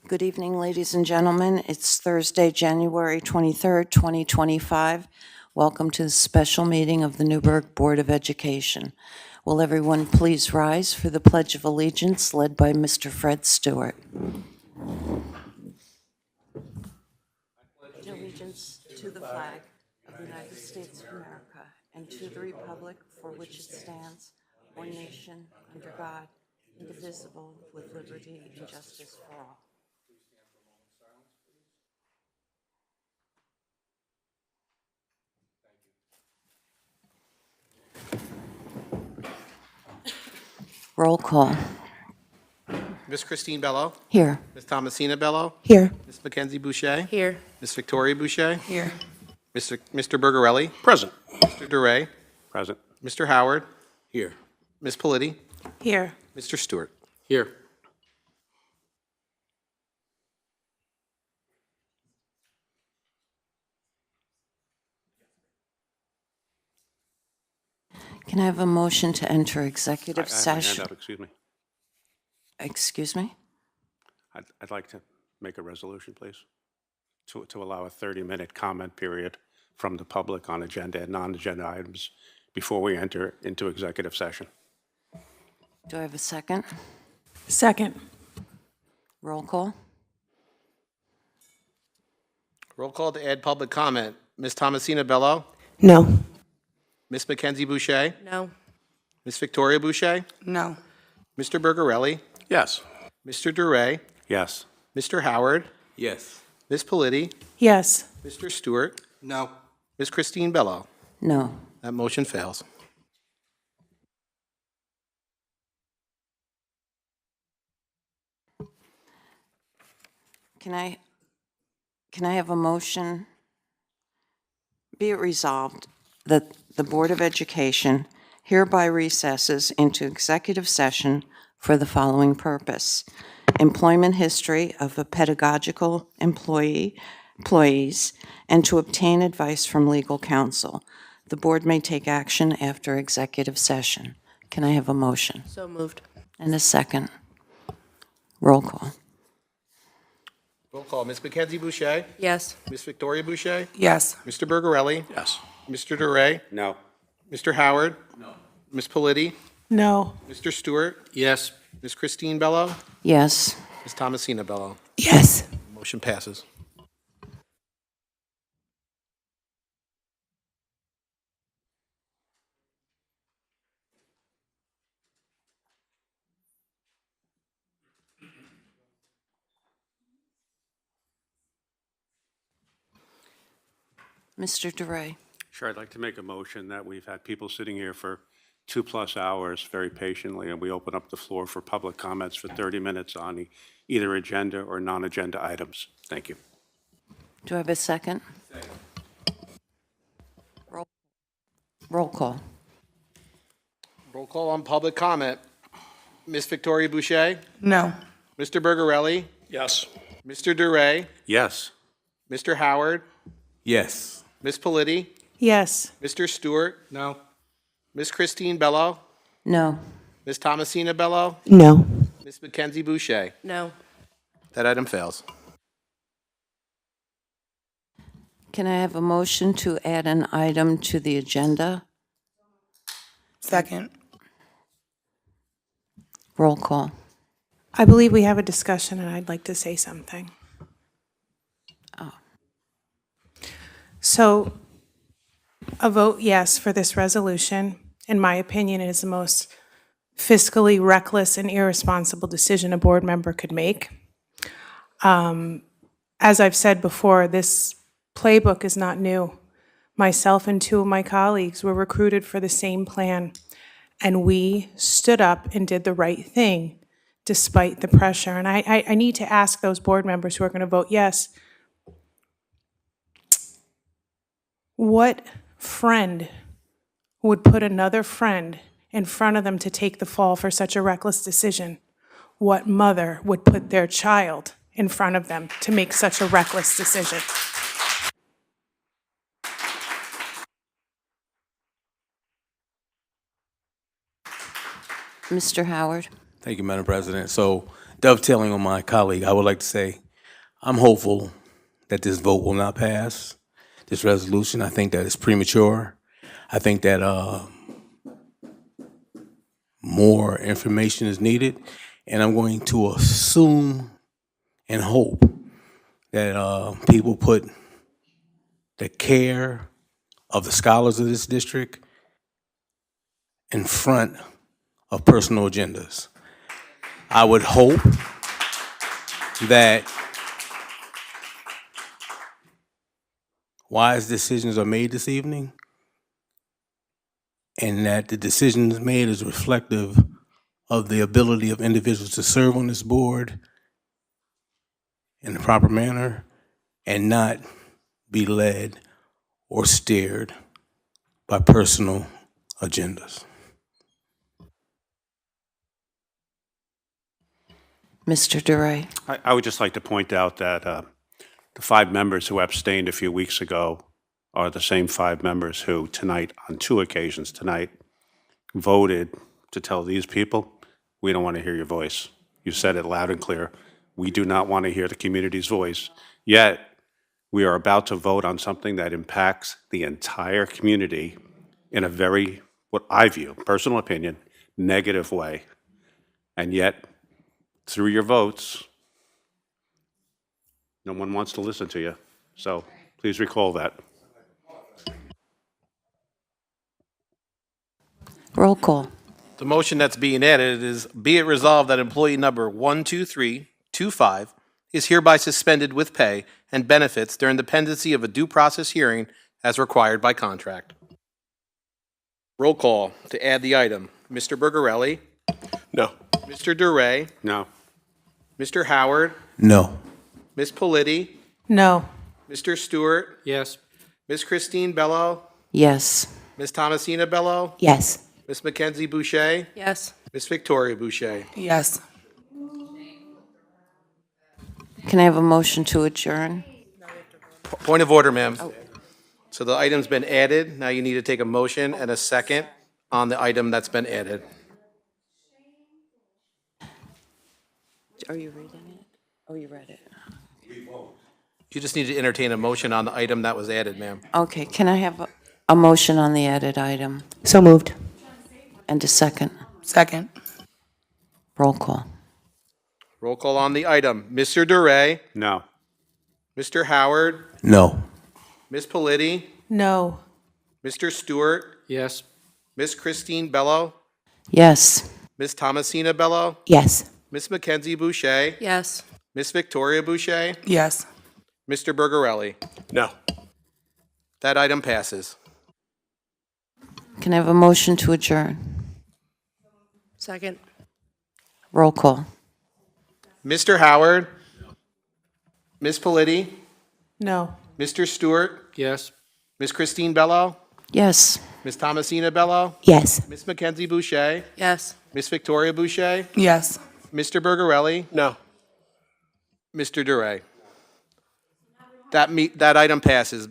Good evening, ladies and gentlemen. It's Thursday, January 23rd, 2025. Welcome to the special meeting of the Newburgh Board of Education. Will everyone please rise for the Pledge of Allegiance led by Mr. Fred Stewart? Pledge allegiance to the flag of the United States of America and to the republic for which it stands, one nation, under God, indivisible, with liberty and justice for all. Roll call. Ms. Christine Bello. Here. Ms. Thomasina Bello. Here. Ms. Mackenzie Boucher. Here. Ms. Victoria Boucher. Here. Mr. Bergarelli. Present. Mr. DeRay. Present. Mr. Howard. Here. Ms. Politi. Here. Mr. Stewart. Here. Can I have a motion to enter executive I have my session? hand up, excuse me. Excuse me? I'd like to make a resolution, please, to allow a 30-minute comment period from the public on agenda and non-agenda items before we enter into executive session. Do I have a second? Second. Roll call. Roll call to add public comment. Ms. Thomasina Bello. No. Ms. Mackenzie Boucher. No. Ms. Victoria Boucher. No. Mr. Bergarelli. Yes. Mr. DeRay. Yes. Mr. Howard. Yes. Ms. Politi. Yes. Mr. Stewart. No. Ms. Christine Bello. No. That motion fails. Can I have a motion? Be it resolved that the Board of Education hereby recesses into executive session for the following purpose: employment history of a pedagogical employees, and to obtain advice from legal counsel. The board may take action after executive session. Can I have a motion? So moved. And a second? Roll call. Roll call. Ms. Mackenzie Boucher. Yes. Ms. Victoria Boucher. Yes. Mr. Bergarelli. Yes. Mr. DeRay. No. Mr. Howard. No. Ms. Politi. No. Mr. Stewart. Yes. Ms. Christine Bello. Yes. Ms. Thomasina Bello. Yes. Motion passes. Mr. DeRay. Sure, I'd like to make a motion that we've had people sitting here for 2+ hours very patiently, and we open up the floor for public comments for 30 minutes on either agenda or non-agenda items. Thank you. Do I have a second? Second. Roll call. Roll call on public comment. Ms. Victoria Boucher. No. Mr. Bergarelli. Yes. Mr. DeRay. Yes. Mr. Howard. Yes. Ms. Politi. Yes. Mr. Stewart. No. Ms. Christine Bello. No. Ms. Thomasina Bello. No. Ms. Mackenzie Boucher. No. That item fails. Can I have a motion to add an item to the agenda? Second. Roll call. I believe we have a discussion, and I'd like to say something. Oh. So, a vote yes for this resolution, in my opinion, is the most fiscally reckless and irresponsible decision a board member could make. As I've said before, this playbook is not new. Myself and 2 of my colleagues were recruited for the same plan, and we stood up and did the right thing despite the pressure. And I need to ask those board members who are going to vote yes, what friend would put another friend in front of them to take the fall for such a reckless decision? What mother would put their child in front of them to make such a reckless decision? Mr. Howard. Thank you, Madam President. So dovetailing on my colleague, I would like to say I'm hopeful that this vote will not pass, this resolution. I think that it's premature. I think that more information is needed, and I'm going to assume and hope that people put the care of the scholars of this district in front of personal agendas. I would hope that wise decisions are made this evening and that the decisions made is reflective of the ability of individuals to serve on this board in the proper manner and not be led or steered by personal agendas. Mr. DeRay. I would just like to point out that the 5 members who abstained a few weeks ago are the same 5 members who tonight, on 2 occasions tonight, voted to tell these people, we don't want to hear your voice. You said it loud and clear. We do not want to hear the community's voice. Yet, we are about to vote on something that impacts the entire community in a very, what I view, personal opinion, negative way. And yet, through your votes, no one wants to listen to you. So please recall that. Roll call. The motion that's being added is, be it resolved that employee number 12325 is hereby suspended with pay and benefits during the pendency of a due process hearing as required by contract. Roll call to add the item. Mr. Bergarelli? No. Mr. DeRay? No. Mr. Howard? No. Ms. Politi? No. Mr. Stewart? Yes. Ms. Christine Bello? Yes. Ms. Thomasina Bello? Yes. Ms. Mackenzie Boucher? Yes. Ms. Victoria Boucher? Yes. Can I have a motion to adjourn? Point of order, ma'am. So the item's been added. Now you need to take a motion and a second on the item that's been added. Are you reading it? Oh, you read it. You just need to entertain a motion on the item that was added, ma'am. Okay, can I have a motion on the added item So moved. and a second? Second. Roll call. Roll call on the item. Mr. DeRay, No. Mr. Howard, No. Ms. Politi, No. Mr. Stewart, Yes. Ms. Christine Bello, Yes. Ms. Thomasina Bello, Yes. Ms. Mackenzie Boucher, Yes. Ms. Victoria Boucher, Yes. Mr. Bergarelli. No. That item passes. Can I have a motion to adjourn? Second. Roll call. Mr. Howard, Ms. Politi, No. Mr. Stewart, Yes. Ms. Christine Bello, Yes. Ms. Thomasina Bello, Yes. Ms. Mackenzie Boucher, Yes. Ms. Victoria Boucher, Yes. Mr. Bergarelli, No. Mr. DeRay. That item passes.